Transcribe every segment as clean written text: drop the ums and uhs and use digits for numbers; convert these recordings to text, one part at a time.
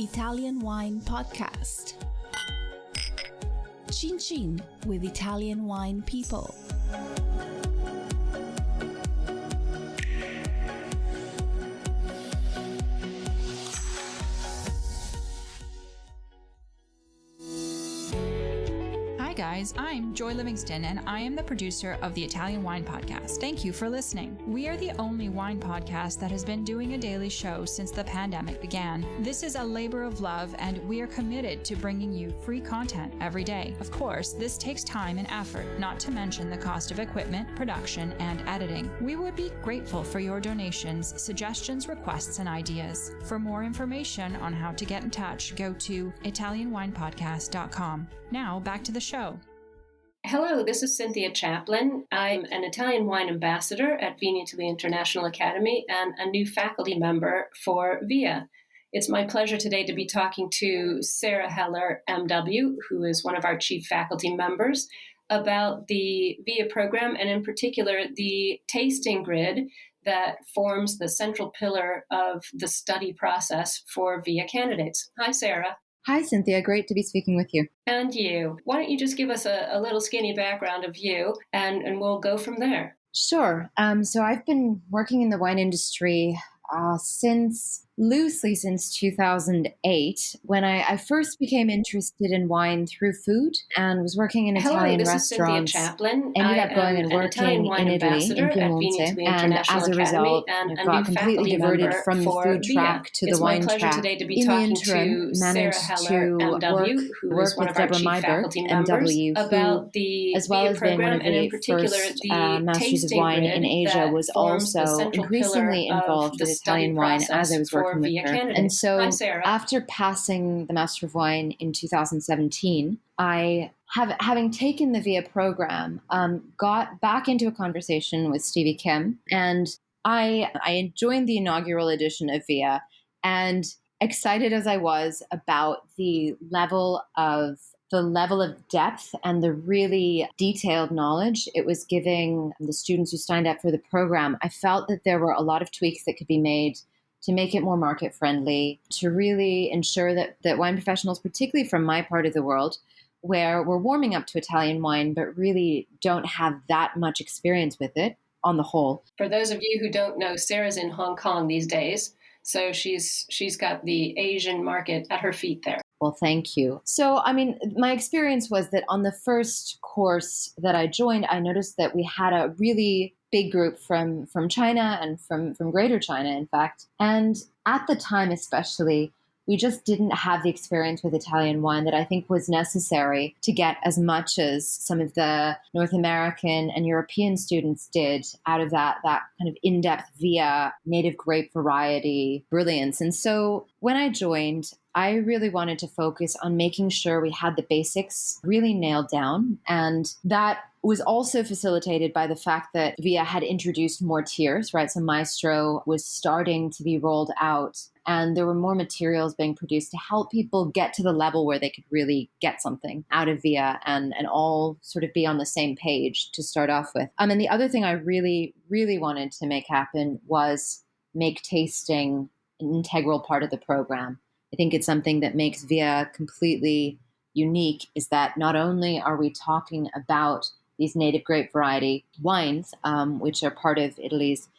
Italian Wine Podcast. Chin Chin with Italian wine people. Hi guys, I'm Joy Livingston and I am the producer of the Italian Wine Podcast. Thank you for listening. We are the only wine podcast that has been doing a daily show since the pandemic began. This is a labor of love and we are committed to bringing you free content every day. Of course, this takes time and effort, not to mention the cost of equipment, production, and editing. We would be grateful for your donations, suggestions, requests, and ideas. For more information on how to get in touch, go to italianwinepodcast.com. Now, back to the show. Hello, this is Cynthia Chaplin. I'm an Italian wine ambassador at Vinitaly International Academy and a new faculty member for VIA. It's my pleasure today to be talking to Sarah Heller, MW, who is one of our chief faculty members, about the VIA program and in particular the tasting grid that forms the central pillar of the study process for VIA candidates. Hi, Sarah. Hi, Cynthia. Great to be speaking with you. And you. Why don't you just give us a little skinny background of you, and we'll go from there. Sure. So I've been working in the wine industry loosely since 2008, when I first became interested in wine through food and was working in Italian restaurants. Cynthia Chaplin. Ended up going and working in Italy, in Piemonte, and as a result, I got completely diverted from the food track to the wine track. In the interim, managed to work with Deborah Myberg, MW, who, as well as being one of the first masters of wine in Asia, was also increasingly involved with Italian wine as I was working with her. And so after passing the Master of Wine in 2017, having taken the VIA program, got back into a conversation with Stevie Kim, and I joined the inaugural edition of VIA, and excited as I was about the level of depth and the really detailed knowledge it was giving the students who signed up for the program, I felt that there were a lot of tweaks that could be made to make it more market friendly, to really ensure that wine professionals, particularly from my part of the world, where we're warming up to Italian wine, but really don't have that much experience with it on the whole. For those of you who don't know, Sarah's in Hong Kong these days, so she's got the Asian market at her feet there. Well, thank you. So, my experience was that on the first course that I joined, I noticed that we had a really big group from China and from Greater China, in fact. And at the time especially, we just didn't have the experience with Italian wine that I think was necessary to get as much as some of the North American and European students did out of that kind of in-depth VIA native grape variety brilliance. And so when I joined, I really wanted to focus on making sure we had the basics really nailed down. And that was also facilitated by the fact that VIA had introduced more tiers, right? So Maestro was starting to be rolled out, and there were more materials being produced to help people get to the level where they could really get something out of VIA and all sort of be on the same page to start off with. And the other thing I really, really wanted to make happen was make tasting an integral part of the program. I think it's something that makes VIA completely unique, is that not only are we talking about these native grape variety wines, which are part of Italy's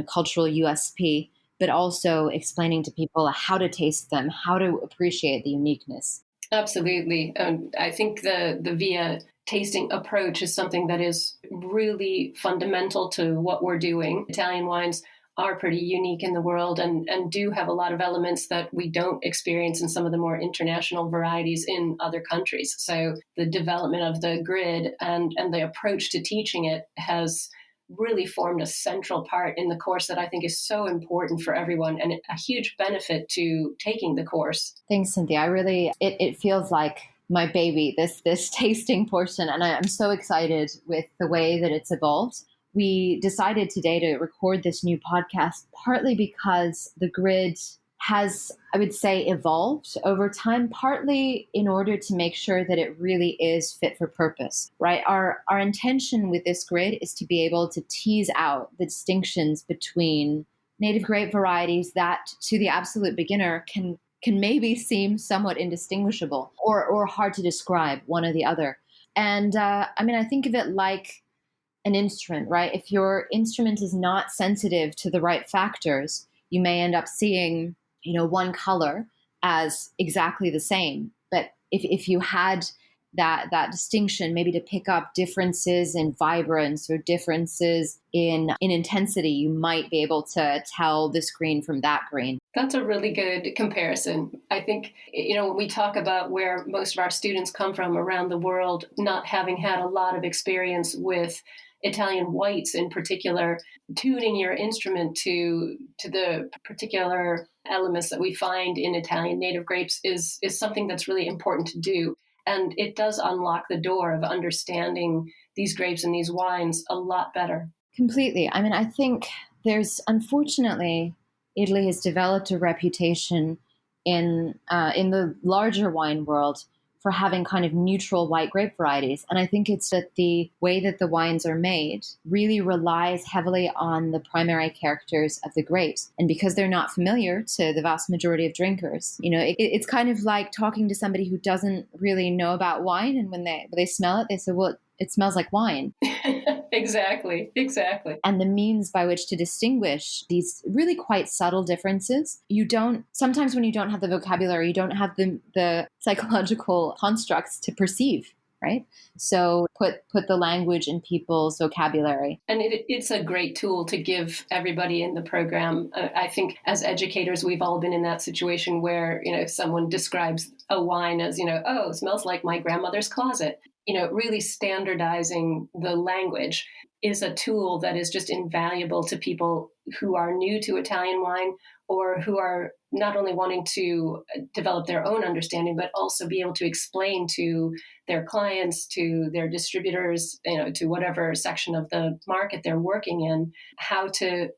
cultural USP, but also explaining to people how to taste them, how to appreciate the uniqueness. Absolutely. I think the VIA tasting approach is something that is really fundamental to what we're doing. Italian wines are pretty unique in the world and do have a lot of elements that we don't experience in some of the more international varieties in other countries. So the development of the grid and the approach to teaching it has really formed a central part in the course that I think is so important for everyone and a huge benefit to taking the course. Thanks, Cynthia. It feels like my baby, this tasting portion, and I'm so excited with the way that it's evolved. We decided today to record this new podcast partly because the grid has, I would say, evolved over time, partly in order to make sure that it really is fit for purpose, right? Our intention with this grid is to be able to tease out the distinctions between native grape varieties that, to the absolute beginner, can can maybe seem somewhat indistinguishable or hard to describe one or the other. And I think of it like an instrument, right? If your instrument is not sensitive to the right factors, you may end up seeing, one color as exactly the same. But if you had that distinction, maybe to pick up differences in vibrance or differences in intensity, you might be able to tell this green from that green. That's a really good comparison. I think, when we talk about where most of our students come from around the world, not having had a lot of experience with Italian whites in particular, tuning your instrument to the particular elements that we find in Italian native grapes is something that's really important to do. And it does unlock the door of understanding these grapes and these wines a lot better. Completely. I think unfortunately, Italy has developed a reputation in the larger wine world for having kind of neutral white grape varieties. And I think it's that the way that the wines are made really relies heavily on the primary characters of the grapes. And because they're not familiar to the vast majority of drinkers, it's kind of like talking to somebody who doesn't really know about wine. And when they smell it, they say, well, it smells like wine. Exactly. And the means by which to distinguish these really quite subtle differences, sometimes when you don't have the vocabulary, you don't have the psychological constructs to perceive, right? So put the language in people's vocabulary. And it's a great tool to give everybody in the program. I think as educators, we've all been in that situation where, someone describes a wine as, oh, it smells like my grandmother's closet. Really standardizing the language is a tool that is just invaluable to people who are new to Italian wine or who are not only wanting to develop their own understanding, but also be able to explain to their clients, to their distributors, to whatever section of the market they're working in, how to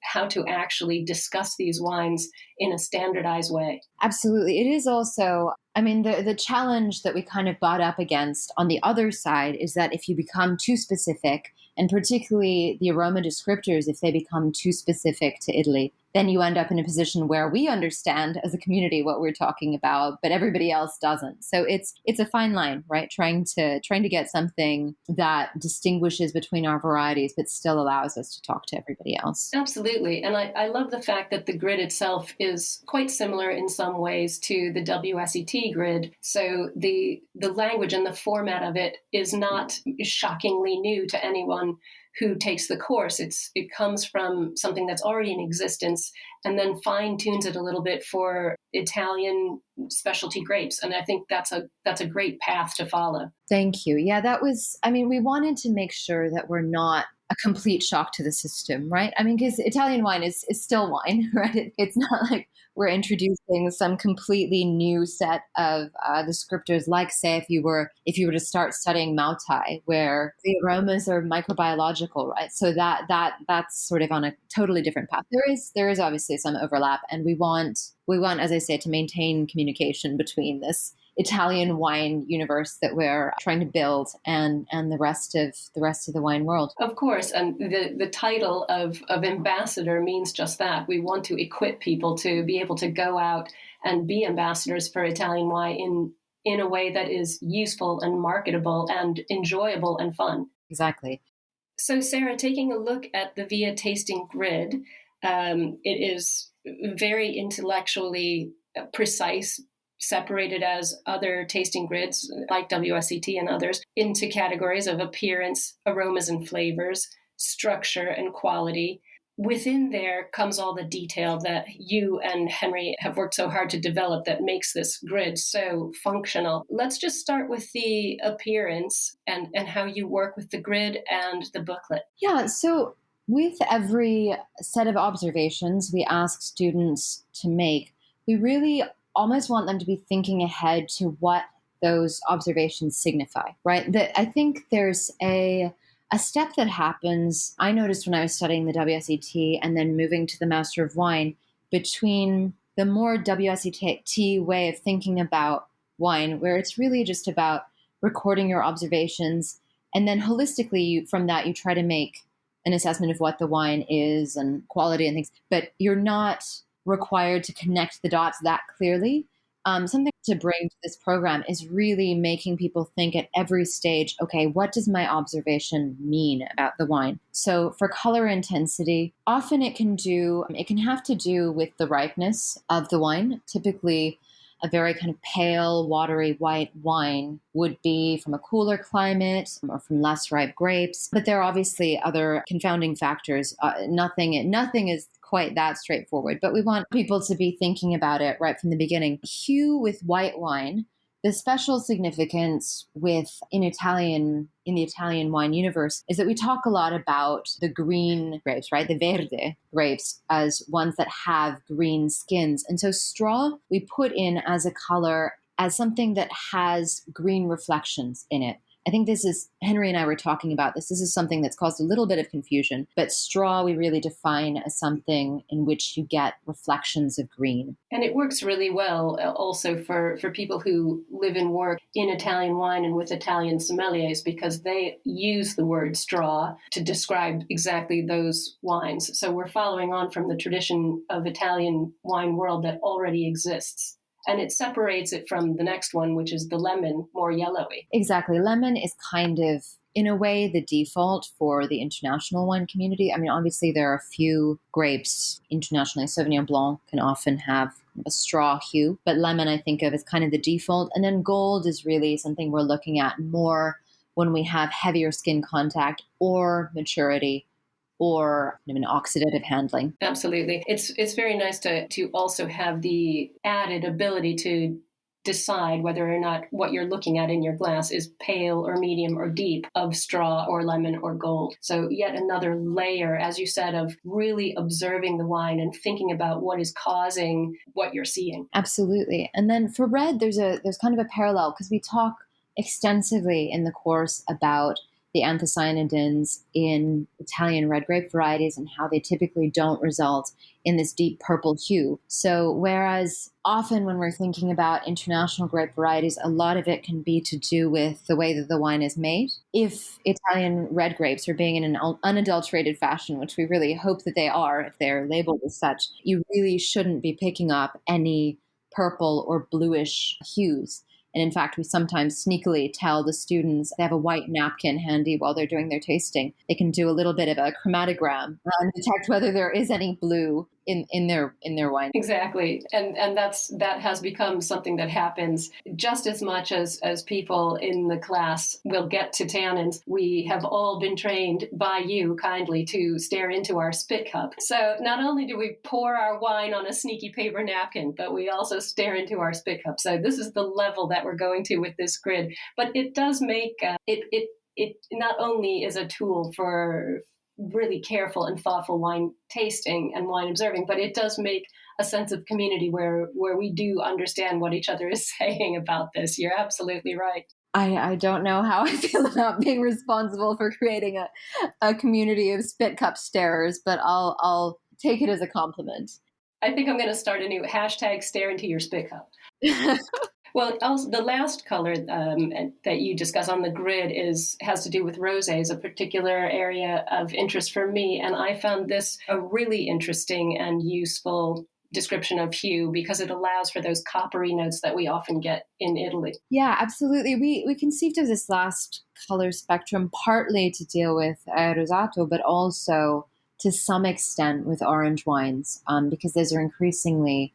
actually discuss these wines in a standardized way. Absolutely. It is also, the challenge that we kind of butt up against on the other side is that if you become too specific, and particularly the aroma descriptors, if they become too specific to Italy, then you end up in a position where we understand as a community what we're talking about, but everybody else doesn't. So it's a fine line, right? Trying to get something that distinguishes between our varieties, but still allows us to talk to everybody else. Absolutely. And I love the fact that the grid itself is quite similar in some ways to the WSET grid. So the language and the format of it is not shockingly new to anyone who takes the course. It comes from something that's already in existence and then fine tunes it a little bit for Italian specialty grapes. And I think that's a great path to follow. Thank you. Yeah, that was, we wanted to make sure that we're not a complete shock to the system, right? Because Italian wine is still wine, right? It's not like we're introducing some completely new set of descriptors, like say if you were to start studying Mautai, where the aromas are microbiological, right? So that's sort of on a totally different path. There is obviously some overlap, and we want, as I say, to maintain communication between this Italian wine universe that we're trying to build and the rest of the wine world. Of course, and the title of ambassador means just that. We want to equip people to be able to go out and be ambassadors for Italian wine in a way that is useful and marketable and enjoyable and fun. Exactly. So Sarah, taking a look at the VIA Tasting Grid, it is very intellectually precise, separated as other tasting grids like WSET and others into categories of appearance, aromas and flavors, structure and quality. Within there comes all the detail that you and Henry have worked so hard to develop that makes this grid so functional. Let's just start with the appearance and how you work with the grid and the booklet. Yeah, so with every set of observations we ask students to make, we really almost want them to be thinking ahead to what those observations signify, right? I think there's a step that happens, I noticed when I was studying the WSET and then moving to the Master of Wine, between the more WSET way of thinking about wine, where it's really just about recording your observations, and then holistically from that you try to make an assessment of what the wine is and quality and things, but you're not required to connect the dots that clearly something to bring to this program is really making people think at every stage, okay, what does my observation mean about the wine? So for color intensity, often it can have to do with the ripeness of the wine. Typically, a very kind of pale, watery white wine would be from a cooler climate or from less ripe grapes. But there are obviously other confounding factors. Nothing is quite that straightforward, but we want people to be thinking about it right from the beginning. Hue with white wine, the special significance in the Italian wine universe is that we talk a lot about the green grapes, right? The verde grapes as ones that have green skins. And so straw we put in as a color as something that has green reflections in it. I think Henry and I were talking about this. This is something that's caused a little bit of confusion, but straw we really define as something in which you get reflections of green. And it works really well also for people who live and work in Italian wine and with Italian sommeliers, because they use the word straw to describe exactly those wines. So we're following on from the tradition of Italian wine world that already exists. And it separates it from the next one, which is the lemon, more yellowy. Exactly. Lemon is kind of, in a way, the default for the international wine community. I mean, obviously, there are a few grapes internationally. Sauvignon Blanc can often have a straw hue, but lemon I think of as kind of the default. And then gold is really something we're looking at more when we have heavier skin contact or maturity, or an oxidative handling. Absolutely. It's very nice to also have the added ability to decide whether or not what you're looking at in your glass is pale or medium or deep of straw or lemon or gold. So yet another layer, as you said, of really observing the wine and thinking about what is causing what you're seeing. Absolutely. And then for red, there's kind of a parallel, because we talk extensively in the course about the anthocyanidins in Italian red grape varieties and how they typically don't result in this deep purple hue. So whereas often when we're thinking about international grape varieties, a lot of it can be to do with the way that the wine is made. If Italian red grapes are being in an unadulterated fashion, which we really hope that they are if they're labeled as such, you really shouldn't be picking up any purple or bluish hues. And in fact, we sometimes sneakily tell the students they have a white napkin handy while they're doing their tasting. They can do a little bit of a chromatogram and detect whether there is any blue in their wine. Exactly. And that has become something that happens just as much as people in the class will get to tannins. We have all been trained by you kindly to stare into our spit cup. So not only do we pour our wine on a sneaky paper napkin, but we also stare into our spit cup. So this is the level that we're going to with this grid. But it does make it not only is a tool for really careful and thoughtful wine tasting and wine observing, but it does make a sense of community where we do understand what each other is saying about this. You're absolutely right. I don't know how I feel about being responsible for creating a community of spit cup starers, but I'll take it as a compliment. I think I'm going to start a new hashtag stare into your spit cup. Well, also the last color that you discuss on the grid has to do with rosés, a particular area of interest for me. And I found this a really interesting and useful description of hue because it allows for those coppery notes that we often get in Italy. Yeah, absolutely. We conceived of this last color spectrum partly to deal with rosato, but also to some extent with orange wines, because we're increasingly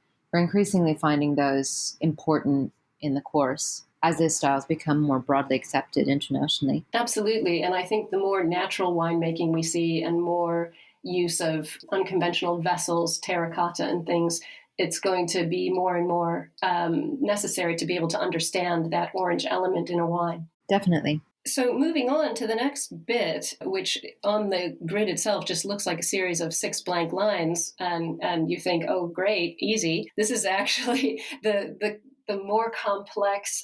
finding those important in the course as those styles become more broadly accepted internationally. Absolutely. And I think the more natural winemaking we see and more use of unconventional vessels, terracotta and things, it's going to be more and more necessary to be able to understand that orange element in a wine. Definitely. So moving on to the next bit, which on the grid itself just looks like a series of 6 blank lines, and you think, oh, great, easy. This is actually the more complex,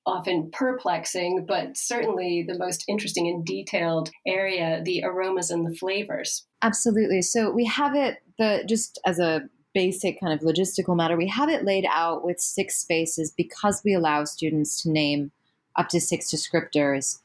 often perplexing, but certainly the most interesting and detailed area, the aromas and the flavors. Absolutely. So we have it, just as a basic kind of logistical matter, we have it laid out with 6 spaces because we allow students to name up to 6 descriptors,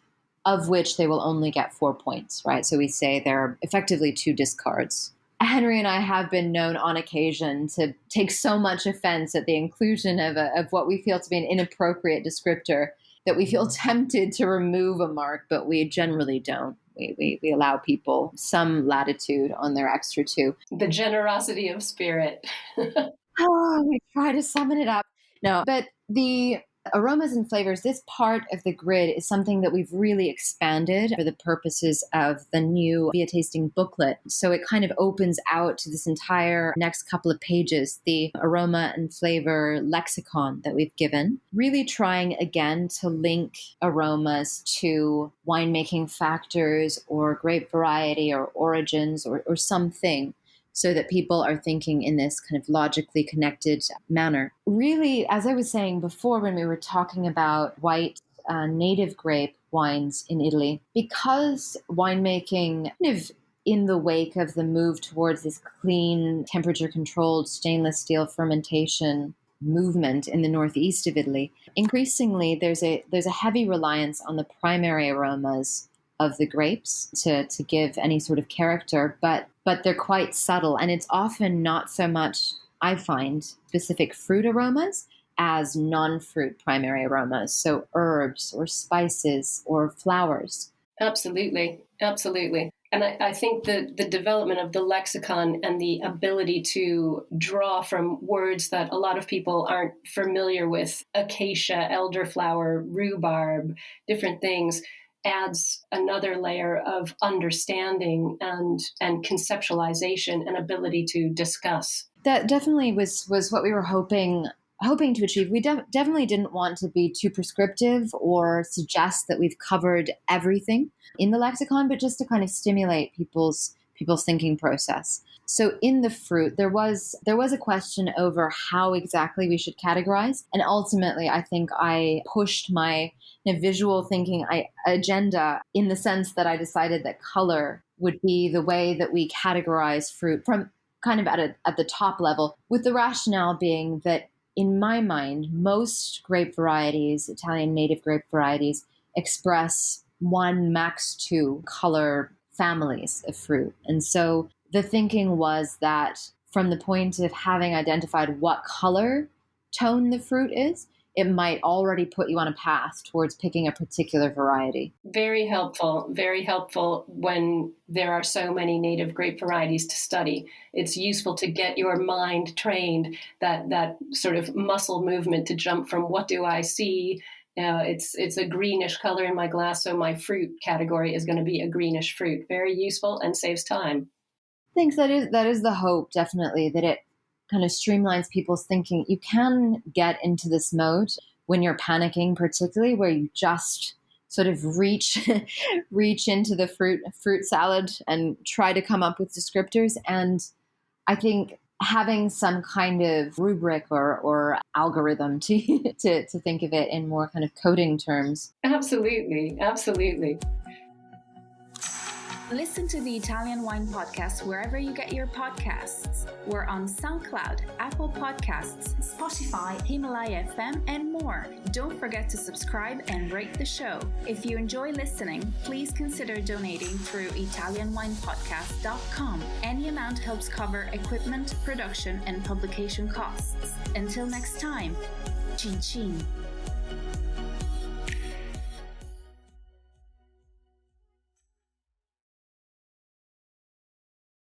of which they will only get 4 points, right? So we say there are effectively 2 discards Henry and I have been known on occasion to take so much offense at the inclusion of what we feel to be an inappropriate descriptor that we feel tempted to remove a mark, but we generally don't. We allow people some latitude on their extra two. The generosity of spirit. We try to summon it up. No, but the aromas and flavors, this part of the grid is something that we've really expanded for the purposes of the new VIA Tasting booklet. So it kind of opens out to this entire next couple of pages, the aroma and flavor lexicon that we've given, really trying again to link aromas to winemaking factors or grape variety or origins or something, so that people are thinking in this kind of logically connected manner. Really, as I was saying before when we were talking about white native grape wines in Italy, because winemaking kind of in the wake of the move towards this clean, temperature-controlled stainless steel fermentation movement in the northeast of Italy, increasingly there's a heavy reliance on the primary aromas of the grapes to give any sort of character, but they're quite subtle. And it's often not so much, I find, specific fruit aromas as non-fruit primary aromas. So herbs or spices or flowers. Absolutely. Absolutely. And I think the development of the lexicon and the ability to draw from words that a lot of people aren't familiar with, acacia, elderflower, rhubarb, different things, adds another layer of understanding and conceptualization and ability to discuss. That definitely was what we were hoping to achieve. We definitely didn't want to be too prescriptive or suggest that we've covered everything in the lexicon, but just to kind of stimulate people's thinking process. So in the fruit, there was a question over how exactly we should categorize. And ultimately, I think I pushed my visual thinking agenda in the sense that I decided that color would be the way that we categorize fruit from kind of at the top level, with the rationale being that in my mind, most grape varieties, Italian native grape varieties, express 1, max 2 color families of fruit. And so the thinking was that from the point of having identified what color tone the fruit is, it might already put you on a path towards picking a particular variety. Very helpful when there are so many native grape varieties to study. It's useful to get your mind trained, that sort of muscle movement to jump from what do I see? It's a greenish color in my glass, so my fruit category is going to be a greenish fruit. Very useful and saves time. Thanks. That is the hope, definitely, that it kind of streamlines people's thinking. You can get into this mode when you're panicking, particularly where you just sort of reach into the fruit salad and try to come up with descriptors. And I think having some kind of rubric or algorithm to think of it in more kind of coding terms. Absolutely. Listen to the Italian Wine Podcast wherever you get your podcasts. We're on SoundCloud, Apple Podcasts, Spotify, Himalaya FM, and more. Don't forget to subscribe and rate the show. If you enjoy listening, please consider donating through ItalianWinePodcast.com. Any amount helps cover equipment, production, and publication costs. Until next time, cin cin.